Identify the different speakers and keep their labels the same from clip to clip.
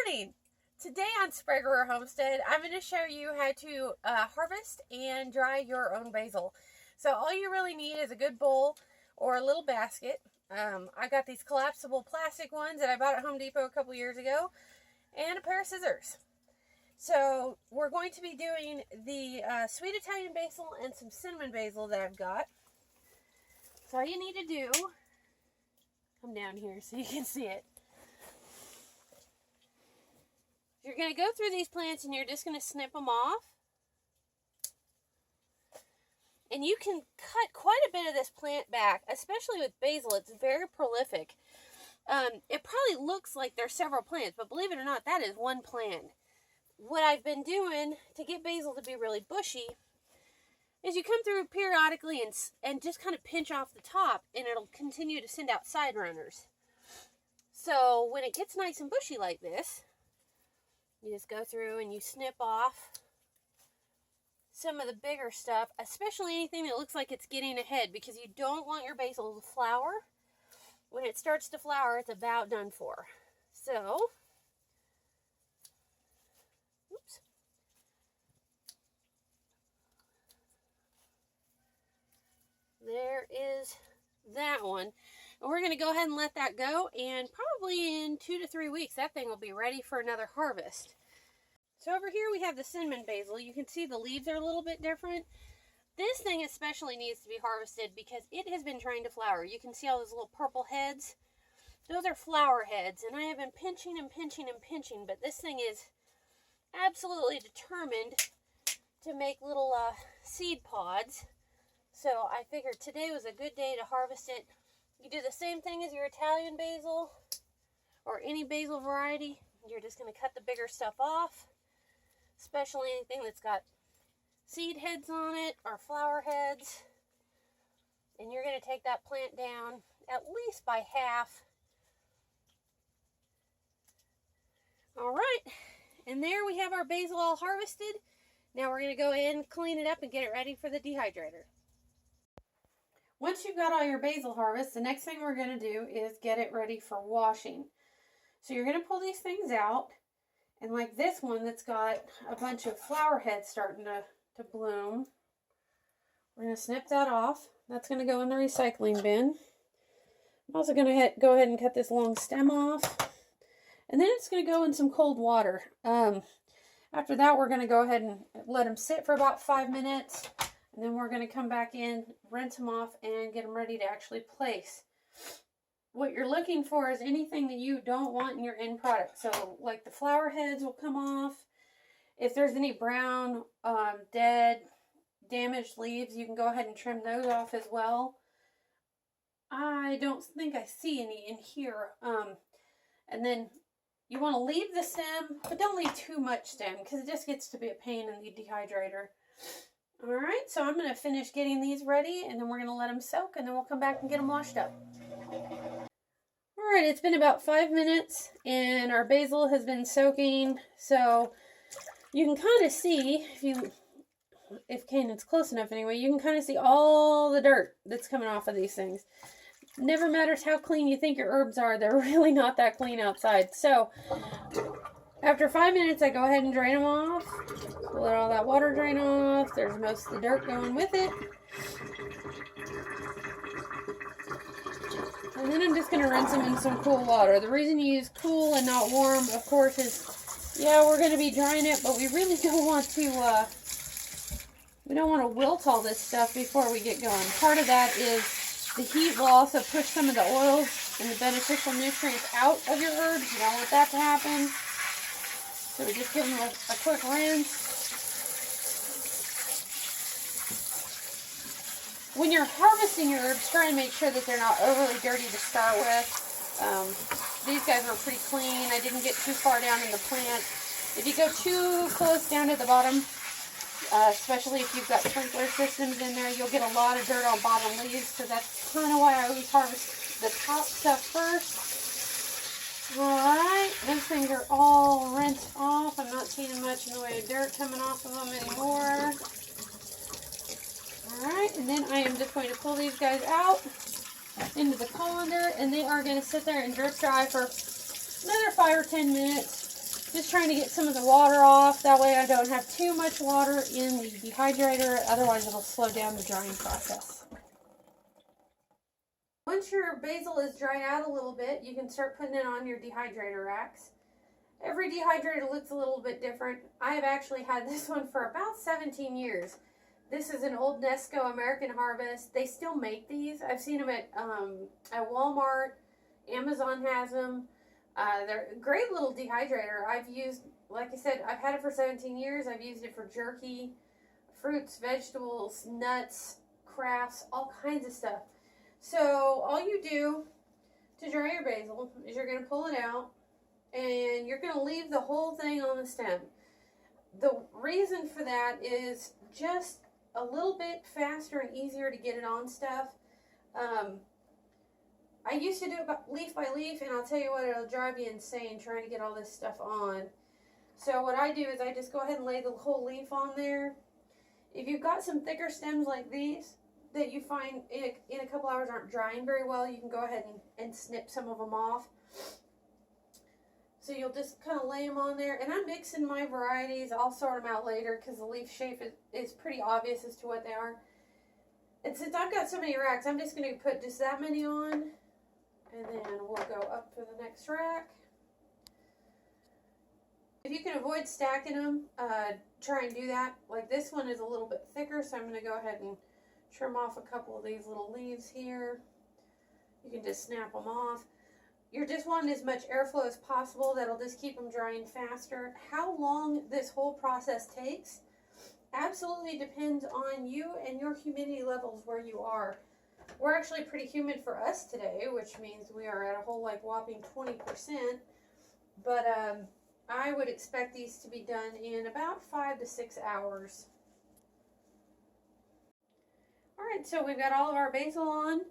Speaker 1: morning! Today on Sprague's Homestead, I'm going to show you how to harvest and dry your own basil. So all you really need is a good bowl or a little basket. I got these collapsible plastic ones that I bought at Home Depot a couple years ago, and a pair of scissors. So we're going to be doing the sweet Italian basil and some cinnamon basil that I've got. So all you need to do, come down here so you can see it. You're going to go through these plants and you're just going to snip them off. And you can cut quite a bit of this plant back, especially with basil. It's very prolific. It probably looks like there's several plants, but believe it or not, that is one plant. What I've been doing to get basil to be really bushy is you come through periodically and just kind of pinch off the top, and it'll continue to send out side runners. So when it gets nice and bushy like this, you just go through and you snip off some of the bigger stuff, especially anything that looks like it's getting ahead, because you don't want your basil to flower. When it starts to flower, it's about done for. So, oops. There is that one. And we're going to go ahead and let that go, and probably in 2 to 3 weeks, that thing will be ready for another harvest. So over here we have the cinnamon basil. You can see the leaves are a little bit different. This thing especially needs to be harvested because it has been trying to flower. You can see all those little purple heads. Those are flower heads, and I have been pinching and pinching and pinching, but this thing is absolutely determined to make little seed pods. So I figured today was a good day to harvest it. You do the same thing as your Italian basil or any basil variety. You're just going to cut the bigger stuff off, especially anything that's got seed heads on it or flower heads. And you're going to take that plant down at least by half. All right, and there we have our basil all harvested. Now we're going to go in, clean it up, and get it ready for the dehydrator. Once you've got all your basil harvest, the next thing we're going to do is get it ready for washing. So you're going to pull these things out, and like this one that's got a bunch of flower heads starting to bloom, we're going to snip that off. That's going to go in the recycling bin. I'm also going to go ahead and cut this long stem off, and then it's going to go in some cold water. After that, we're going to go ahead and let them sit for about 5 minutes. And then we're going to come back in, rinse them off, and get them ready to actually place. What you're looking for is anything that you don't want in your end product. So, like the flower heads will come off. If there's any brown, dead, damaged leaves, you can go ahead and trim those off as well. I don't think I see any in here. And then you want to leave the stem, but don't leave too much stem, because it just gets to be a pain in the dehydrator. Alright, so I'm going to finish getting these ready, and then we're going to let them soak, and then we'll come back and get them washed up. Alright, it's been about 5 minutes, and our basil has been soaking, so you can kind of see, if it's close enough anyway, you can kind of see all the dirt that's coming off of these things. Never matters how clean you think your herbs are, they're really not that clean outside. So, after 5 minutes, I go ahead and drain them off. Let all that water drain off. There's most of the dirt going with it. And then I'm just going to rinse them in some cool water. The reason you use cool and not warm, of course, is, yeah, we're going to be drying it, but we really don't want to wilt all this stuff before we get going. Part of that is the heat will also push some of the oils and the beneficial nutrients out of your herbs. You don't want that to happen. So we just give them a quick rinse. When you're harvesting your herbs, try and make sure that they're not overly dirty to start with. These guys were pretty clean. I didn't get too far down in the plant. If you go too close down to the bottom, especially if you've got sprinkler systems in there, you'll get a lot of dirt on bottom leaves. So that's kind of why I always harvest the top stuff first. Alright, those things are all rinsed off. I'm not seeing much in the way of dirt coming off of them anymore. Alright, and then I am just going to pull these guys out into the colander, and they are going to sit there and drip dry for another 5 or 10 minutes. Just trying to get some of the water off. That way I don't have too much water in the dehydrator. Otherwise it'll slow down the drying process. Once your basil is dried out a little bit, you can start putting it on your dehydrator racks. Every dehydrator looks a little bit different. I have actually had this one for about 17 years. This is an old Nesco American Harvest. They still make these. I've seen them at Walmart. Amazon has them. They're a great little dehydrator. I've used, like I said, I've had it for 17 years. I've used it for jerky, fruits, vegetables, nuts, crafts, all kinds of stuff. So all you do to dry your basil is you're going to pull it out and you're going to leave the whole thing on the stem. The reason for that is just a little bit faster and easier to get it on stuff. I used to do it leaf by leaf, and I'll tell you what, it'll drive you insane trying to get all this stuff on. So what I do is I just go ahead and lay the whole leaf on there. If you've got some thicker stems like these that you find in a couple hours aren't drying very well, you can go ahead and snip some of them off. So you'll just kind of lay them on there. And I'm mixing my varieties. I'll sort them out later because the leaf shape is pretty obvious as to what they are. And since I've got so many racks, I'm just going to put just that many on. And then we'll go up for the next rack. If you can avoid stacking them, try and do that. Like this one is a little bit thicker, so I'm going to go ahead and trim off a couple of these little leaves here. You can just snap them off. You're just wanting as much airflow as possible. That'll just keep them drying faster. How long this whole process takes absolutely depends on you and your humidity levels where you are. We're actually pretty humid for us today, which means we are at a whole like whopping 20%. But I would expect these to be done in about 5 to 6 hours. Alright, so we've got all of our basil on.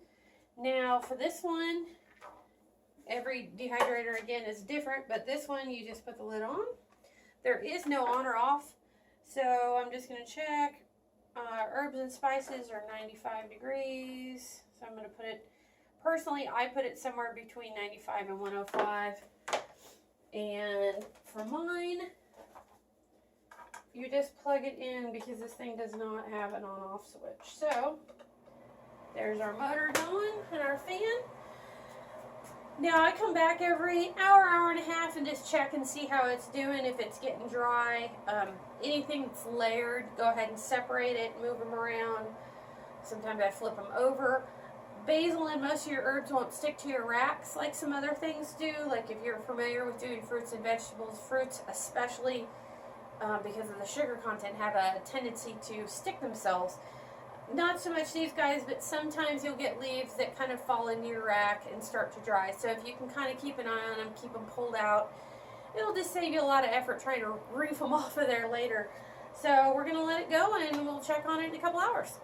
Speaker 1: Now for this one, every dehydrator again is different, but this one you just put the lid on. There is no on or off, so I'm just going to check. Herbs and spices are 95 degrees, so I'm going to put it, personally I put it somewhere between 95 and 105. And for mine, you just plug it in because this thing does not have an on-off switch. So there's our motor going and our fan. Now I come back every hour and a half and just check and see how it's doing, if it's getting dry. Anything that's layered, go ahead and separate it, move them around. Sometimes I flip them over. Basil and most of your herbs won't stick to your racks like some other things do. Like if you're familiar with doing fruits and vegetables, fruits especially because of the sugar content have a tendency to stick themselves. Not so much these guys, but sometimes you'll get leaves that kind of fall into your rack and start to dry. So if you can kind of keep an eye on them, keep them pulled out, it'll just save you a lot of effort trying to reef them off of there later. So we're going to let it go and we'll check on it in a couple hours.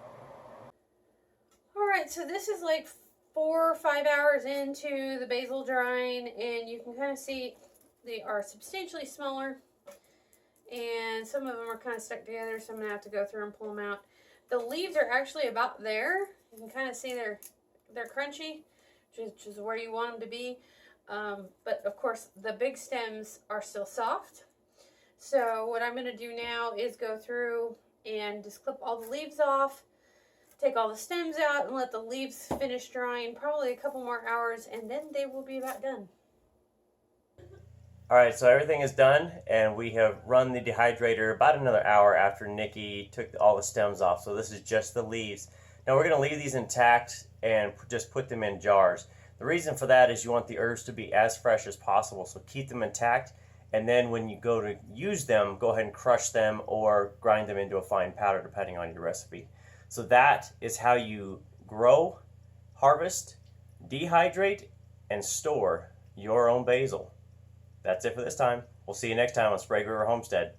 Speaker 1: Alright, so this is like 4 or 5 hours into the basil drying, and you can kind of see they are substantially smaller. And some of them are kind of stuck together, so I'm going to have to go through and pull them out. The leaves are actually about there. You can kind of see they're crunchy, which is where you want them to be. But of course, the big stems are still soft. So what I'm going to do now is go through and just clip all the leaves off, take all the stems out, and let the leaves finish drying, probably a couple more hours, and then they will be about done.
Speaker 2: Alright, so everything is done, and we have run the dehydrator about another hour after Nikki took all the stems off. So this is just the leaves. Now we're going to leave these intact and just put them in jars. The reason for that is you want the herbs to be as fresh as possible, so keep them intact, and then when you go to use them, go ahead and crush them or grind them into a fine powder depending on your recipe. So that is how you grow, harvest, dehydrate, and store your own basil. That's it for this time. We'll see you next time on Sprague River Homestead.